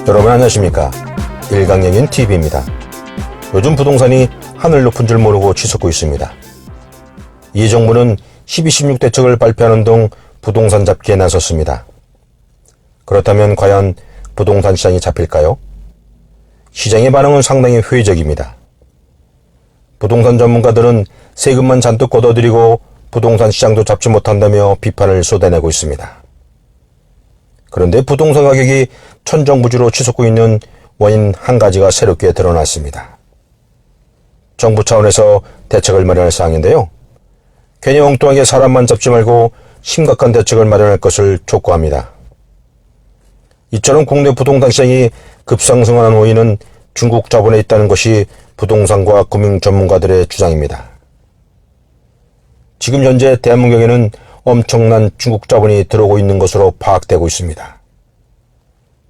여러분 안녕하십니까? 일강영인 TV입니다. 요즘 부동산이 하늘 높은 줄 모르고 치솟고 있습니다. 이 정부는 12.16 대책을 발표하는 등 부동산 잡기에 나섰습니다. 그렇다면 과연 부동산 시장이 잡힐까요? 시장의 반응은 상당히 회의적입니다. 부동산 전문가들은 세금만 잔뜩 걷어들이고 부동산 시장도 잡지 못한다며 비판을 쏟아내고 있습니다. 그런데 부동산 가격이 천정부지로 치솟고 있는 원인 한 가지가 새롭게 드러났습니다. 정부 차원에서 대책을 마련할 사항인데요. 괜히 엉뚱하게 사람만 잡지 말고 심각한 대책을 마련할 것을 촉구합니다. 이처럼 국내 부동산 시장이 급상승하는 원인은 중국 자본에 있다는 것이 부동산과 금융 전문가들의 주장입니다. 지금 현재 대한민국에는 엄청난 중국 자본이 들어오고 있는 것으로 파악되고 있습니다.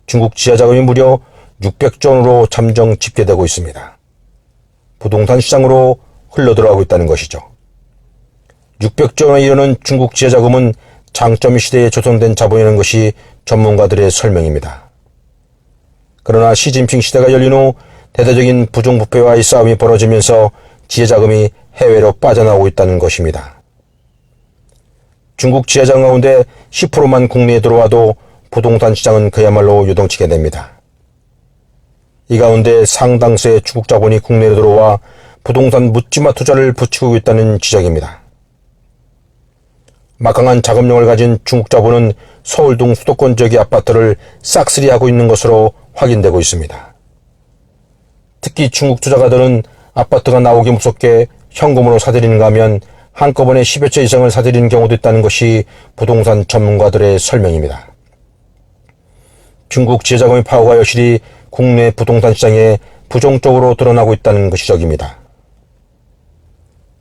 중국 지하 자금이 무려 600조 원으로 잠정 집계되고 있습니다. 부동산 시장으로 흘러들어가고 있다는 것이죠. 600조 원에 이르는 중국 지하 자금은 장점 시대에 조성된 자본이라는 것이 전문가들의 설명입니다. 그러나 시진핑 시대가 열린 후 대대적인 부정부패와의 싸움이 벌어지면서 지하 자금이 해외로 빠져나오고 있다는 것입니다. 중국 지하 자금 가운데 10%만 국내에 들어와도 부동산 시장은 그야말로 요동치게 됩니다. 이 가운데 상당수의 중국 자본이 국내로 들어와 부동산 묻지마 투자를 부추기고 있다는 지적입니다. 막강한 자금력을 가진 중국 자본은 서울 등 수도권 지역의 아파트를 싹쓸이하고 있는 것으로 확인되고 있습니다. 특히 중국 투자가들은 아파트가 나오기 무섭게 현금으로 사들이는가 하면 한꺼번에 10여 채 이상을 사들이는 경우도 있다는 것이 부동산 전문가들의 설명입니다. 중국 지하자금의 파워가 여실히 국내 부동산 시장에 부정적으로 드러나고 있다는 것이 적입니다.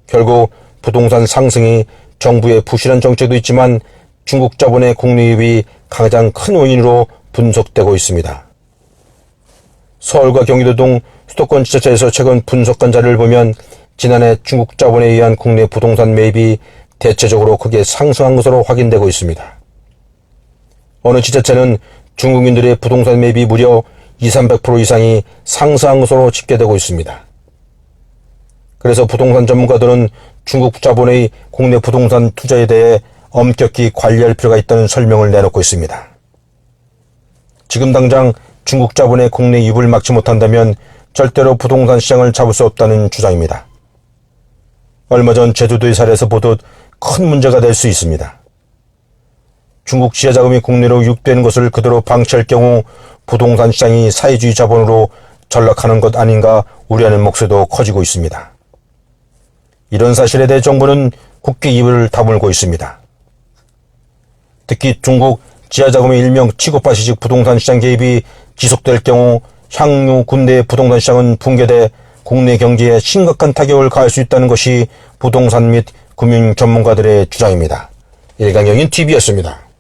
결국 부동산 상승이 정부의 부실한 정책도 있지만 중국 자본의 국내 유입이 가장 큰 원인으로 분석되고 있습니다. 서울과 경기도 등 수도권 지자체에서 최근 분석한 자료를 보면 지난해 중국 자본에 의한 국내 부동산 매입이 대체적으로 크게 상승한 것으로 확인되고 있습니다. 어느 지자체는 중국인들의 부동산 매입이 무려 200~300% 이상이 상승한 것으로 집계되고 있습니다. 그래서 부동산 전문가들은 중국 자본의 국내 부동산 투자에 대해 엄격히 관리할 필요가 있다는 설명을 내놓고 있습니다. 지금 당장 중국 자본의 국내 유입을 막지 못한다면 절대로 부동산 시장을 잡을 수 없다는 주장입니다. 얼마 전 제주도의 사례에서 보듯 큰 문제가 될 수 있습니다. 중국 지하 자금이 국내로 유입되는 것을 그대로 방치할 경우 부동산 시장이 사회주의 자본으로 전락하는 것 아닌가 우려하는 목소리도 커지고 있습니다. 이런 사실에 대해 정부는 굳게 입을 다물고 있습니다. 특히 중국 지하 자금의 일명 치고파시식 부동산 시장 개입이 지속될 경우 향후 군내 부동산 시장은 붕괴돼 국내 경제에 심각한 타격을 가할 수 있다는 것이 부동산 및 금융 전문가들의 주장입니다. 일강영인 TV였습니다.